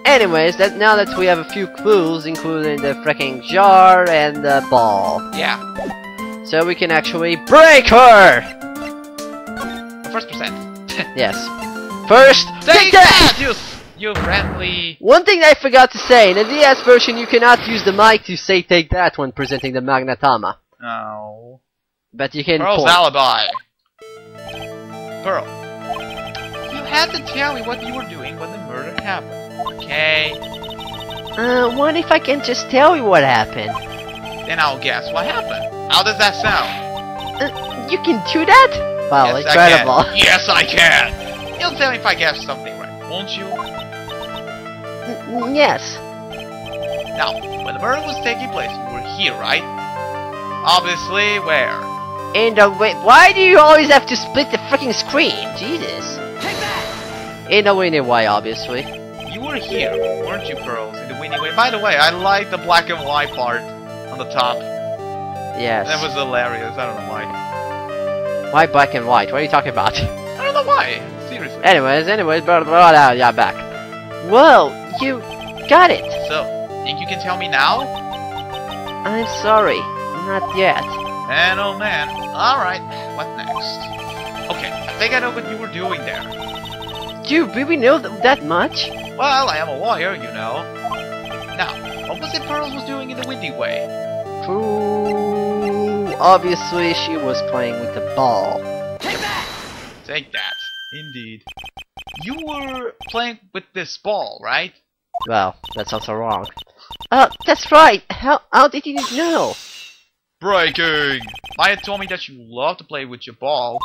Anyways, now that we have a few clues, including the freaking jar and the ball. Yeah. So we can actually break her! First percent. Yes. First, take that! You friendly... One thing I forgot to say, in the DS version you cannot use the mic to say take that when presenting the Magnatama. No. But you can Pearl's point. alibi. Pearl. You had to tell me what you were doing when the murder happened, okay? What if I can just tell you what happened? Then I'll guess what happened. How does that sound? You can do that? Wow, Yes, incredible. I can. Yes, I can! You'll tell me if I guess something right, won't you? Yes. Now, when the murder was taking place, you were here, right? Obviously, where? In the way. Why do you always have to split the freaking screen? Jesus. Take that! In the winning way, obviously. You were here, weren't you, Pearls? In the winning way. By the way, I like the black and white part on the top. Yes. That was hilarious. I don't know why. Why black and white? What are you talking about? I don't know why. Seriously. Anyways, blah, blah, blah, yeah, back. Well, you got it. So, think you can tell me now? I'm sorry, not yet. Man, oh man. Alright, what next? Okay, I think I know what you were doing there. Do you really know that much? Well, I am a lawyer, you know. Now, what was it Pearls was doing in the windy way? Ooh, obviously she was playing with the ball. Take that! Take that. Indeed. You were playing with this ball, right? Well, that's also wrong. That's right. How did you know? Breaking! Maya told me that you love to play with your ball.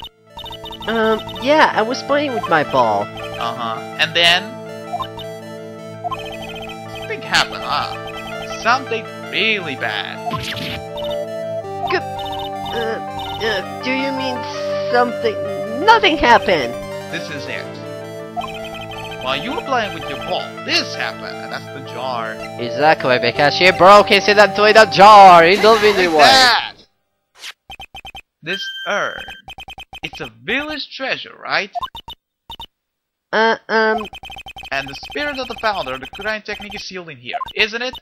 Yeah, I was playing with my ball. Uh-huh. And then? Something happened, huh? Something really bad. Do you mean something? Nothing happened! This is it. While you were playing with your ball, this happened, and that's the jar. Exactly, because she broke incidentally the jar in the windy way. That! This urn. It's a village treasure, right? And the spirit of the founder, the crime technique is sealed in here, isn't it?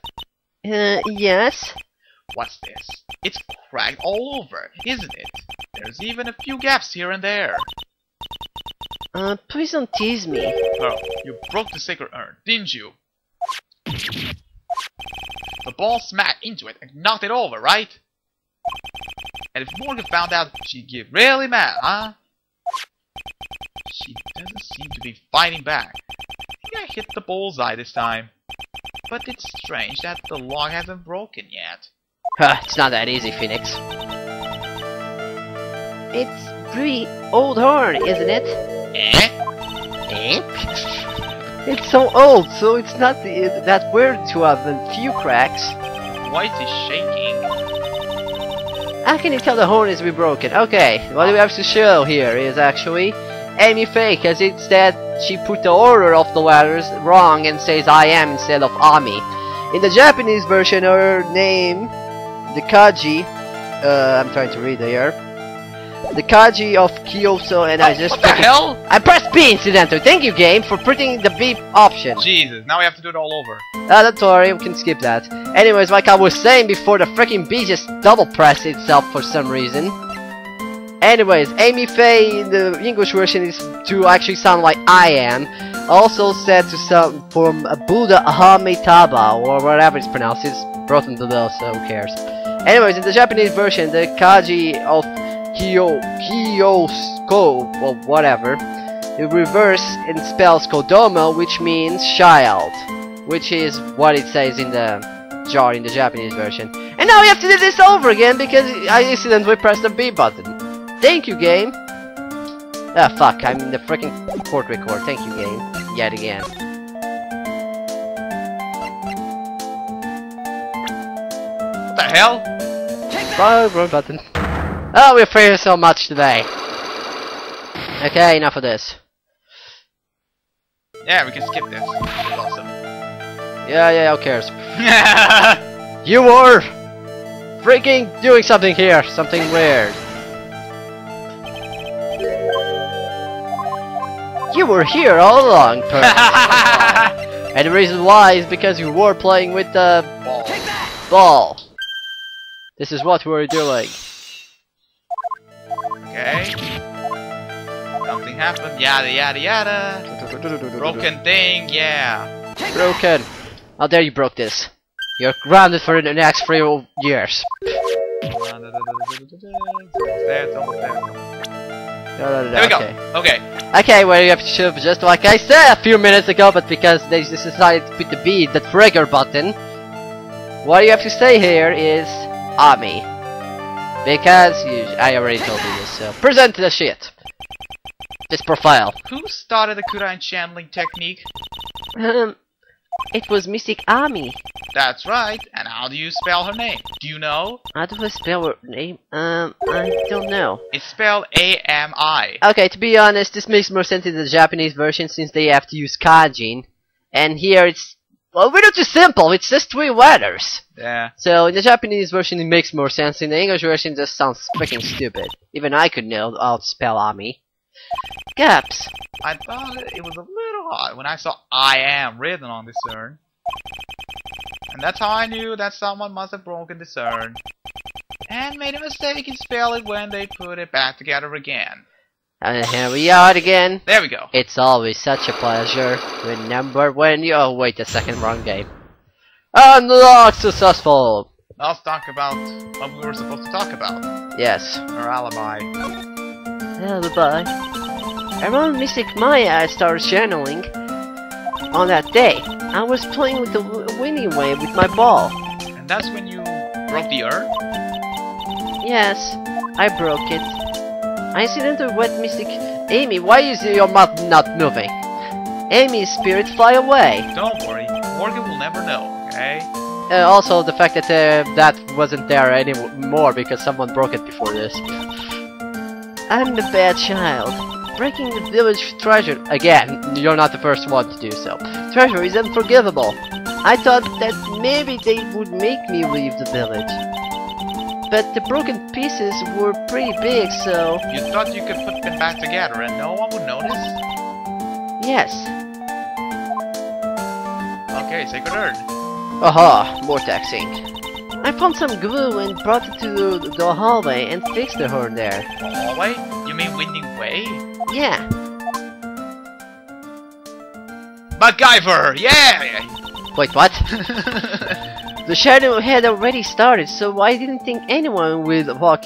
Yes. What's this? It's cracked all over, isn't it? There's even a few gaps here and there. Please don't tease me. Pearl, you broke the sacred urn, didn't you? The ball smacked into it and knocked it over, right? And if Morgan found out, she'd get really mad, huh? She doesn't seem to be fighting back. I think I hit the bullseye this time. But it's strange that the lock hasn't broken yet. It's not that easy, Phoenix. It's pretty old horn, isn't it? Eh? It's so old, so it's not that weird to have a few cracks. Why is it shaking? How can you tell the horn is broken? Okay, what we have to show here is actually Amy fake, as it's that she put the order of the letters wrong and says I am instead of Ami. In the Japanese version, her name, the kanji, I'm trying to read here. The kanji of Kyoto, and I just... What the hell? I pressed B incidentally. Thank you, game, for putting the B option. Jesus, now we have to do it all over. Don't worry, we can skip that. Anyways, like I was saying before, the freaking B just double pressed itself for some reason. Anyways, Amy Faye in the English version is to actually sound like I am. Also said to sound from Buddha Amitabha, or whatever it's pronounced. It's brought into those, so who cares. Anyways, in the Japanese version, the kanji of Kyosko, or whatever, the reverse in spells Kodomo, which means child, which is what it says in the jar in the Japanese version. And now we have to do this over again because I accidentally pressed the B button. Thank you, game. Ah, fuck, I'm in the freaking court record. Thank you, game. Yet again. What the hell? Wrong button. Oh, we're failing so much today. Okay, enough of this. Yeah, we can skip this. It's awesome. Yeah, who cares? You were freaking doing something here. Something weird. You were here all along, Pearl. And the reason why is because you were playing with the ball. This is what we're doing. Okay. Something happened. Yada yada yada. Broken thing. Yeah. Broken. How dare you broke this? You're grounded for the next 3 years. There we go. Okay. Okay, well you have to just like I said a few minutes ago, but because they decided to put the B, the trigger button, what you have to say here is Ami. Because I already told you this, so present the shit. This profile. Who started the Kuran channeling technique? It was Mystic Ami. That's right. And how do you spell her name? Do you know? How do I spell her name? I don't know. It's spelled A-M-I. Okay, to be honest, this makes more sense in the Japanese version since they have to use kanji. And here it's, well, we're not too simple, it's just 3 letters. Yeah. So in the Japanese version it makes more sense, in the English version it just sounds freaking stupid. Even I could know how to spell Ami. Gaps. I thought it was a little odd when I saw I am written on this urn. And that's how I knew that someone must have broken this urn. And made a mistake in spelling when they put it back together again. And here we are again. There we go. It's always such a pleasure. Remember when you... Oh wait a second, wrong game. Unlock successful! Let's talk about what we were supposed to talk about. Yes. Our alibi. Alibi. Around Mystic Maya I started channeling. On that day, I was playing with the winning wave with my ball. And that's when you broke the urn? Yes, I broke it. I accidentally wet Mystic Amy. Why is your mouth not moving? Amy's spirit fly away. Don't worry, Morgan will never know, okay? Also, the fact that that wasn't there anymore because someone broke it before this. I'm the bad child. Breaking the village treasure. Again, you're not the first one to do so. Treasure is unforgivable. I thought that maybe they would make me leave the village. But the broken pieces were pretty big, so... You thought you could put them back together and no one would notice? Yes. Okay, sacred urn. Aha, more taxing. I found some glue and brought it to the hallway and fixed the horn there. Hallway? You mean Winding Way? Yeah. MacGyver! Yeah! Wait, what? The shadow had already started, so I didn't think anyone would walk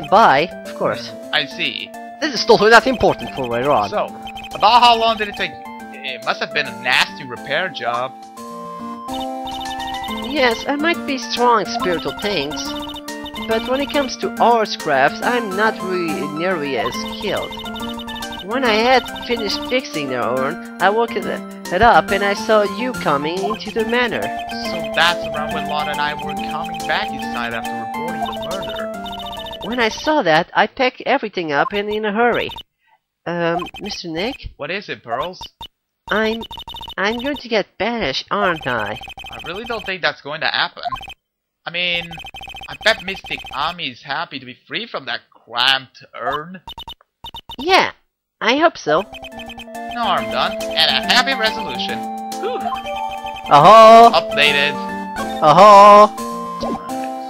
by, of course. I see. This is totally not important for later on. So, about how long did it take you? It must have been a nasty repair job. Yes, I might be strong in spiritual things, but when it comes to arts crafts, I'm not really nearly as skilled. When I had finished fixing the urn, I woke it up and I saw you coming into the manor. So that's around when Lana and I were coming back inside after reporting the murder. When I saw that, I packed everything up and in a hurry. Mr. Nick? What is it, Pearls? I'm going to get banished, aren't I? I really don't think that's going to happen. I mean, I bet Mystic Ami's happy to be free from that cramped urn. Yeah, I hope so. No harm done, and a happy resolution. Whew. Updated.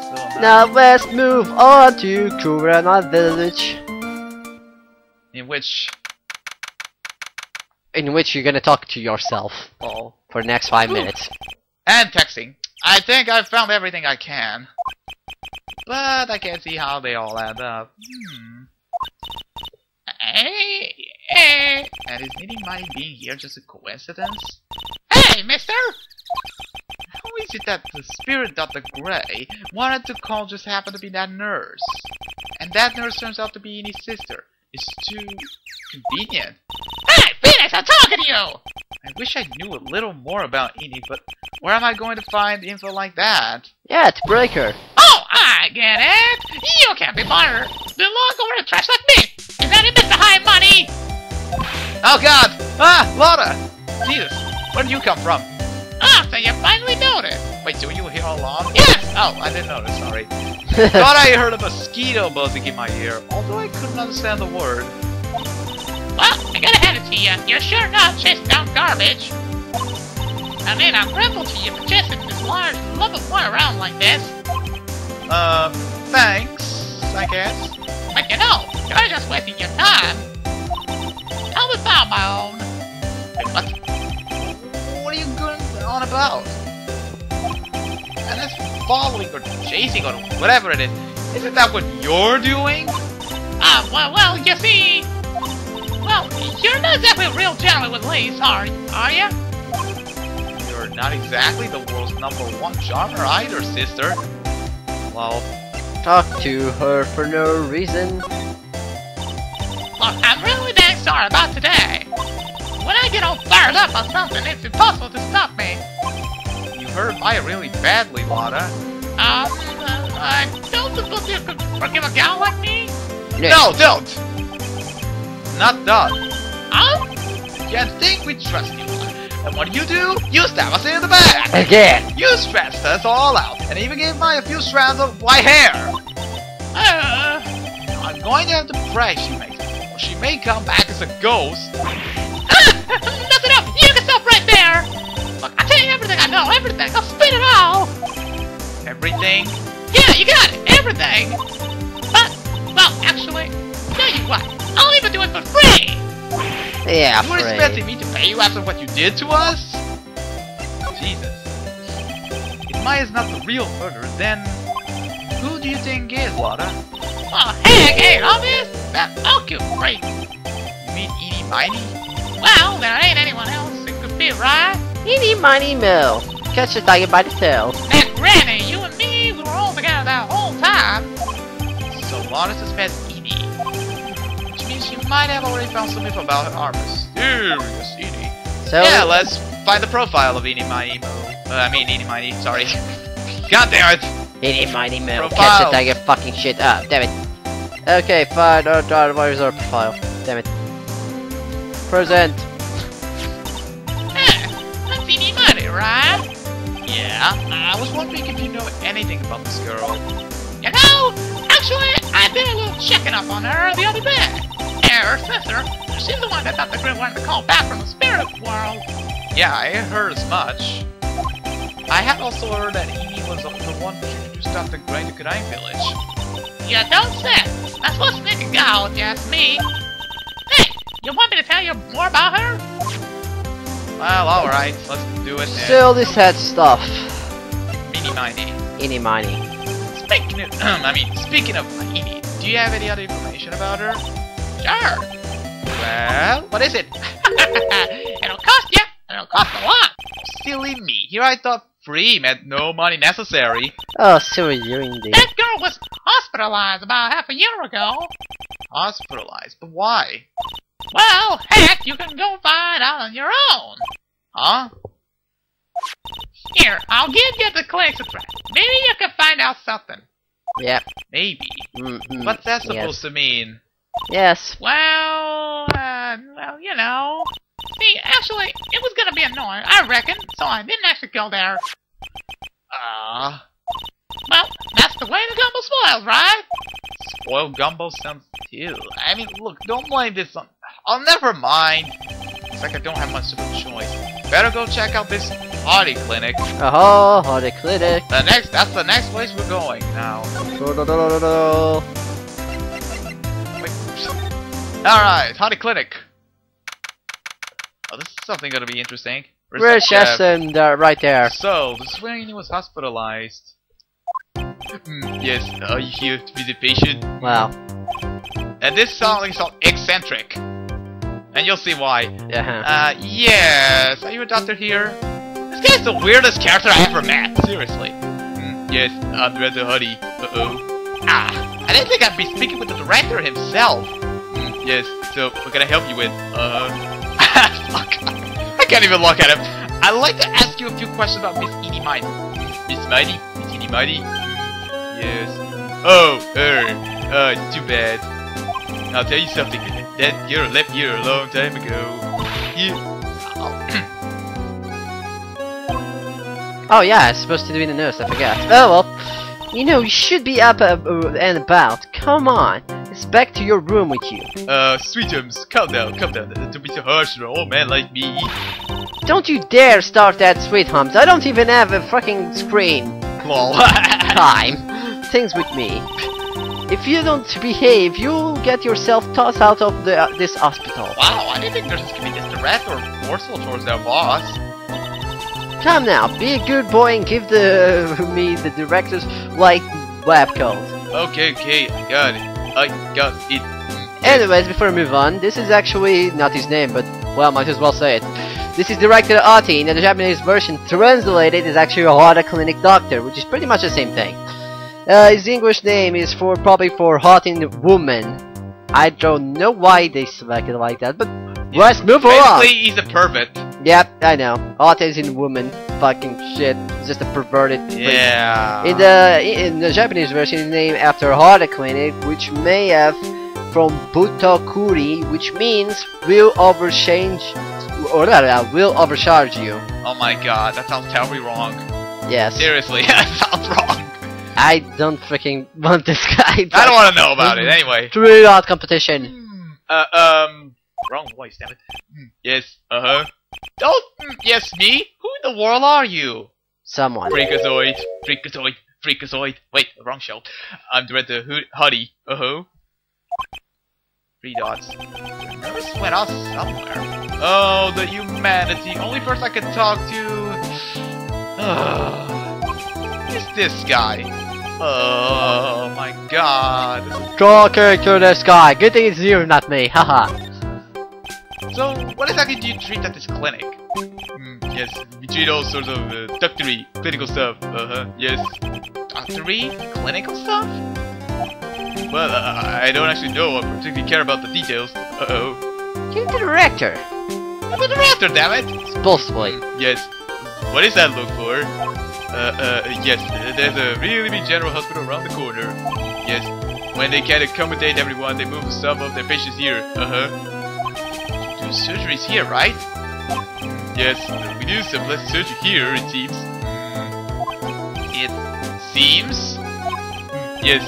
So now let's move on to Kurana Village. In which you're gonna talk to yourself for the next 5 minutes. And texting. I think I've found everything I can. But I can't see how they all add up. And is meeting my being here just a coincidence? Hey, mister! How is it that the spirit Dr. Gray wanted to call just happened to be that nurse? And that nurse turns out to be Inie's sister. It's too convenient. Hey, Phoenix, I'm talking to you! I wish I knew a little more about Inie, but where am I going to find info like that? Yeah, to break her. Oh, I get it! You can't be bothered. Belong over to trash like me! Is that it, Mr. High Money? Oh god! Ah, Lotta! Jesus, where did you come from? Ah, so you finally noticed! Wait, so you were here all along? Yes! Oh, I didn't notice, sorry. Thought I heard a mosquito buzzing in my ear, although I couldn't understand the word. Well, I gotta hand it to you. You're sure not chasing down garbage. I mean, I'm grateful to you for chasing this large, lovable boy around like this. Thanks, I guess. But you know, you're just wasting your time. I'll be found my own. Wait, what? What are you going on about? And that's following or chasing or whatever it is. Isn't that what you're doing? Well, you see... Well, you're not exactly a real gentleman with lace, are you? You're not exactly the world's #1 charmer either, sister. Well, Talk to her for no reason. Look, I'm really dang sorry about today. When I get all fired up on something, it's impossible to stop me. you hurt I really badly, Lotta. I don't suppose you could forgive a gal like me? No, don't! Not done. Oh? Can't think we trust you. And what do? You stab us in the back! Again! You stressed us all out, and even gave me a few strands of white hair! I'm going to have to pray she makes it, or she may come back as a ghost. That's enough! You can stop right there! Look, I'll tell you everything I know, everything! I'll spit it all! Everything? Yeah, you got it! Everything! But, well, actually, tell you what, I'll even do it for free! Yeah, You were expecting me to pay you after what you did to us? Jesus. If Maya's not the real murderer, then... who do you think is, Lotta? Oh, heck, ain't obvious! That cute freak! You mean Eeny Miny? Well, there ain't anyone else it could be, right? Eeny miny mill. Catch the tiger by the tail. That Granny, you and me, we were all together that whole time! So Lotta suspects Eeny. Which means she might have already found some info about her mysterious Eeny. So Yeah, let's find the profile of Eeny Miny. Eeny Miny, sorry. God damn it! Eeny miny mill. Profile. Catch the tiger fucking shit up. Damn it. Okay, fine. What is our profile? Damn it. Present. That's Eeny Money, right? Yeah, I was wondering if you know anything about this girl. You know, actually, I did a little checking up on her the other day. And her sister, she's the one that thought the grid wanted to call back from the spirit world. Yeah, I heard as much. I had also heard that Eeny was the one who introduced Dr. Gray to Crime Village. You don't say. That's what's sneaking out, if you ask me. Hey, you want me to tell you more about her? Well, alright, let's do it then. Still this head stuff. Eeny Miny. Eeny miny. Speaking of Eeny, do you have any other information about her? Sure. Well, what is it? It'll cost you. It'll cost a lot. Silly me. Here I thought free meant no money necessary. Oh, so you indeed. That girl was hospitalized about half a year ago. Hospitalized, but why? Well, heck, you can go find out on your own. Huh? Here, I'll give you the clinic address. Maybe you can find out something. Yep. Maybe. Mm-hmm. What's that supposed to mean? Yes. Well, you know. See, actually, it was gonna be annoying, I reckon, so I didn't actually go there. Well, that's the way the gumbo spoils, right? Spoiled gumbo sounds ew. I mean, look, don't blame this on... Oh, never mind. It's like I don't have much of a choice. Better go check out this Hardy clinic. Oh, the clinic. That's the next place we're going now. Alright, Hardy clinic. Oh, this is something gonna be interesting. Where's Cheston? Right there. So, this is where he was hospitalized. Yes, are you here to be the patient? Wow. And this sounds eccentric. And you'll see why. Yes, are you a doctor here? This guy's the weirdest character I ever met, seriously. Yes, I'm Director Huddy. Uh-oh. I didn't think I'd be speaking with the director himself. Yes, so what can I help you with? Fuck. I can't even look at him. I'd like to ask you a few questions about Miss Eeny Miny. Miss Mighty? Miss Eeny Miny? Yes. Oh, her. Too bad. I'll tell you something. That girl left here a long time ago. Oh yeah, I'm supposed to be the nurse, I forgot. Oh well. You know, you should be up and about. Come on. It's Let's back to your room with you. Sweetums, calm down. Don't be so harsh to an old man like me. Don't you dare start that, Sweethums. I don't even have a fucking screen. Lol. Time. Things with me. If you don't behave, you'll get yourself tossed out of this hospital. Wow, I didn't think nurses could be this direct or forceful towards their boss. Come now, be a good boy and give me the director's like lab code. Okay, I got it. Anyways, before we move on, this is actually not his name, but well, might as well say it. This is Director Ati, and the Japanese version translated is actually a Hata Clinic Doctor, which is pretty much the same thing. His English name is probably for hot in woman. I don't know why they selected it like that, but let's move on. Basically, he's a pervert. Yep, I know. Hata is in woman. Fucking shit. Just a perverted freak. Yeah. In the Japanese version, it's named after Hata Clinic, which may have from Butokuri, which means will overcharge you. Oh my god, that sounds terribly wrong. Yes. Seriously, that sounds wrong. I don't freaking want this guy. I don't want to know about it anyway. True art competition. Wrong voice, damn it. Yes, Don't, yes, me? Who in the world are you? Someone. Freakazoid. Wait, wrong show. I'm Director Huddy. 3 dots. The nurse went off somewhere. Oh, the humanity. Only person I could talk to. Is this guy? Oh my god. Talking to this guy. Good thing it's you, not me. Haha. So, what exactly do you treat at this clinic? Yes, we treat all sorts of doctory, clinical stuff. Yes. Doctory? Clinical stuff? Well, I don't actually know. I particularly care about the details. You're the director. I'm the director, damn it! Supposedly. Yes. What does that look for? Yes. There's a really big general hospital around the corner. Yes. When they can't accommodate everyone, they move some of their patients here. Do surgeries here, right? Yes. We do some less surgery here, it seems. It seems? Yes.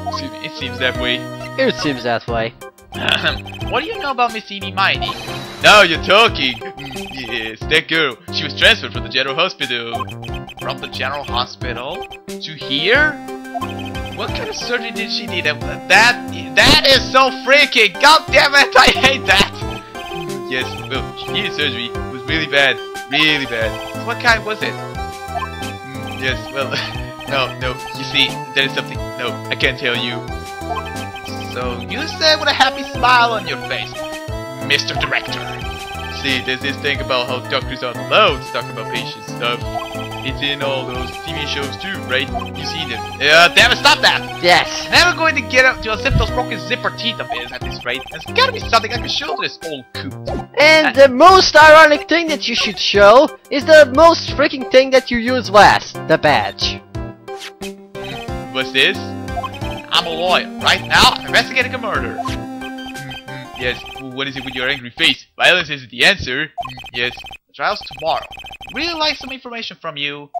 Excuse me, it seems that way. It seems that way. What do you know about Miss Eenie Miney? Now you're talking! Yes, that girl. She was transferred from the general hospital. From the general hospital? To here? What kind of surgery did she need? That is so freaky! God damn it, I hate that! Yes, well, she needed surgery. It was really bad. Really bad. So what kind was it? Yes, well... No, you see, there is something. No, I can't tell you. So, you said with a happy smile on your face, Mr. Director. See, there's this thing about how doctors aren't allowed to talk about patient stuff. It's in all those TV shows too, right? You see them. Damn it, stop that! Yes. Never going to get up to unzip those broken zipper teeth of his at this rate. There's gotta be something I can show to this old coot. And the most ironic thing that you should show is the most freaking thing that you use last. The badge. What's this? I'm a lawyer. Right now, I'm investigating a murder. Yes, what is it with your angry face? Violence isn't the answer. Yes, the trial's tomorrow. Really like some information from you.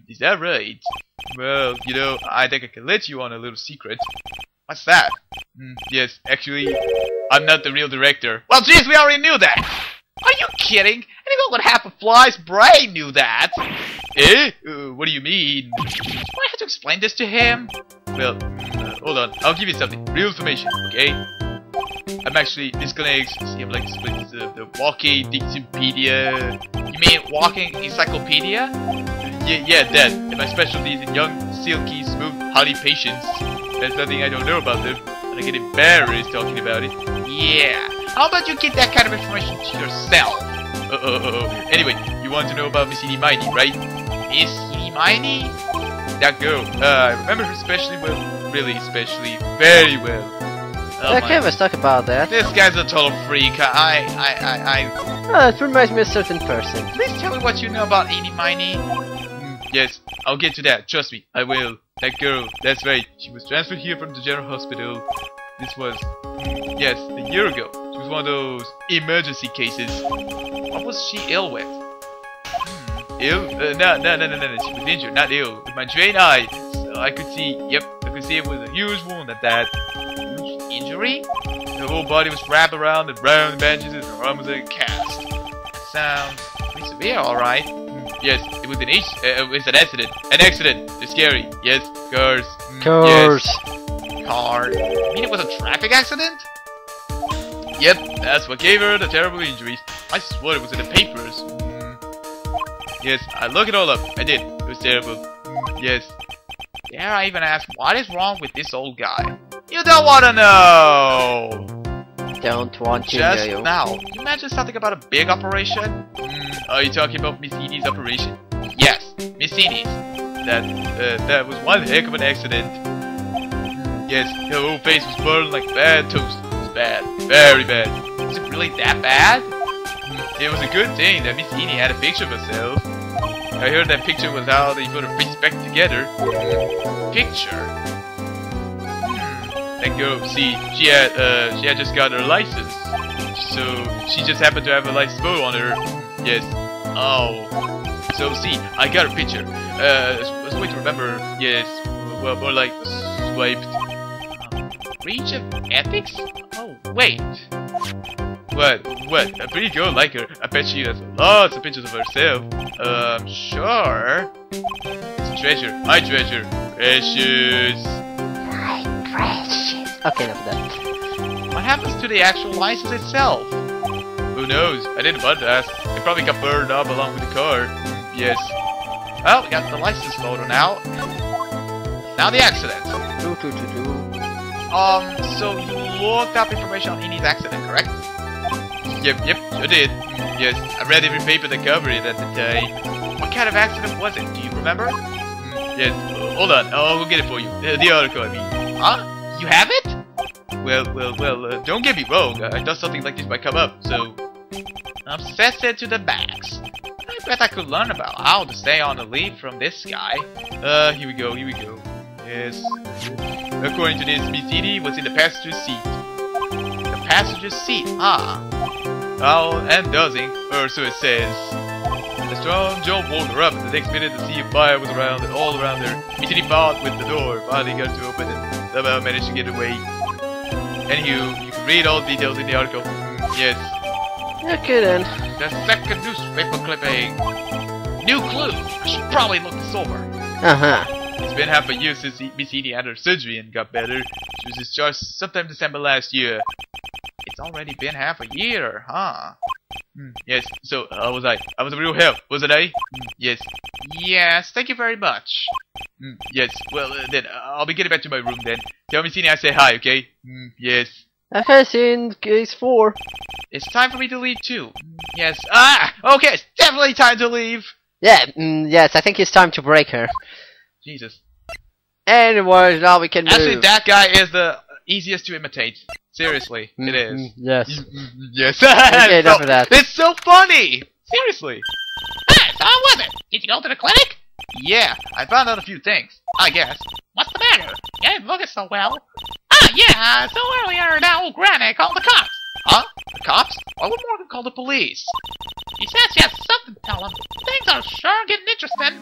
Is that right? Well, you know, I think I can let you on a little secret. What's that? Yes, actually, I'm not the real director. Well, jeez, we already knew that! Are you kidding? Anyone with half a fly's brain knew that! Eh? What do you mean? Do I have to explain this to him? Well, hold on. I'll give you something. Real information, okay? I'm actually, this clinic, see, I'm like the walking Dixipedia. You mean walking encyclopedia? Yeah, that. And my specialty is in young, silky, smooth, hottie patients. There's nothing I don't know about them, and I get embarrassed talking about it. Yeah. How about you keep that kind of information to yourself? Anyway, you want to know about Miss Eenie Miney, right? Miss Eenie Miney? That girl. I remember her especially well. Really especially. Very well. Oh Okay, let's talk about that. This guy's a total freak. It reminds me of a certain person. Please tell me what you know about Eenie Miney. Yes, I'll get to that. Trust me, I will. That girl, that's right. She was transferred here from the general hospital. This was, yes, a year ago. She was one of those emergency cases. What was she ill with? Ill? No. She was injured, not ill. With my trained eye, so I could see, yep, I could see it was a huge wound at that. Huge injury? The whole body was wrapped around and brown bandages and her arm was in a cast. That sounds pretty severe, alright. Yes, it was an accident. An accident. It's scary. Yes, cars. Cars. Yes. Car. You mean it was a traffic accident? Yep, that's what gave her the terrible injuries. I swore it was in the papers. Yes, I looked it all up. I did. It was terrible. Yes. Dare I even ask what is wrong with this old guy? You don't want to know! Don't want to Just know. now. Can you imagine something about a big operation? Are you talking about Miss Edie's operation? Yes, Miss Edie's. That was one heck of an accident. Yes, her whole face was burned like bad toast. It was bad. Very bad. Was it really that bad? It was a good thing that Miss Edie had a picture of herself. I heard that picture was how they put her face back together. Picture? That girl, see, she had just got her license. So, she just happened to have a license photo on her. Yes. Oh. So, see, I got a picture. It's a way to remember. Yes. Well, more like swiped. Breach of ethics? Oh, wait. What? A pretty girl like her. I bet she has lots of pictures of herself. Sure. It's a treasure. My treasure. Precious. My precious. Okay, enough of that. What happens to the actual license itself? Who knows? I didn't bother to ask. It probably got burned up along with the car. Yes. Well, we got the license photo now. Now the accident. So you looked up information on Edie's accident, correct? Yep, sure did. Yes, I read every paper that covered it at the time. What kind of accident was it? Do you remember? Yes. Hold on, I'll go get it for you. The article, I mean. Huh? You have it? Well, don't get me wrong. I thought something like this might come up, so... Obsessed to the max. I bet I could learn about how to stay on the lead from this guy. Here we go. Yes. According to this, Miss Edie was in the passenger seat. The passenger seat, Oh, and dozing, or so it says. The strong Joe woke her up the next minute to see a fire was around and all around her. Miss Edie fought with the door, finally got to open and somehow managed to get away. Anywho, you can read all the details in the article. Yes. Okay then. The second newspaper clipping. New clue. I should probably look this over. It's been half a year since Miss Edie had her surgery and got better. She was discharged sometime December last year. It's already been half a year, huh? Yes, so I was a real help, wasn't I? Yes. Yes, thank you very much. Yes, well then, I'll be getting back to my room then. Tell Miss Edie I say hi, okay? Yes. Okay, see in case 4. It's time for me to leave too. Yes. Okay, it's definitely time to leave. Yeah, yes, I think it's time to break her. Jesus. Anyways, now we can move. Actually, that guy is the easiest to imitate. Seriously, it is. Yes. Yes. Okay, enough of that. It's so funny! Seriously. Hey, so how was it? Did you go to the clinic? Yeah, I found out a few things, I guess. What's the matter? You ain't looking so well. Yeah, so earlier that old granny called the cops. Huh? The cops? Why would Morgan call the police? She said she has something to tell them. Things are sure getting interesting.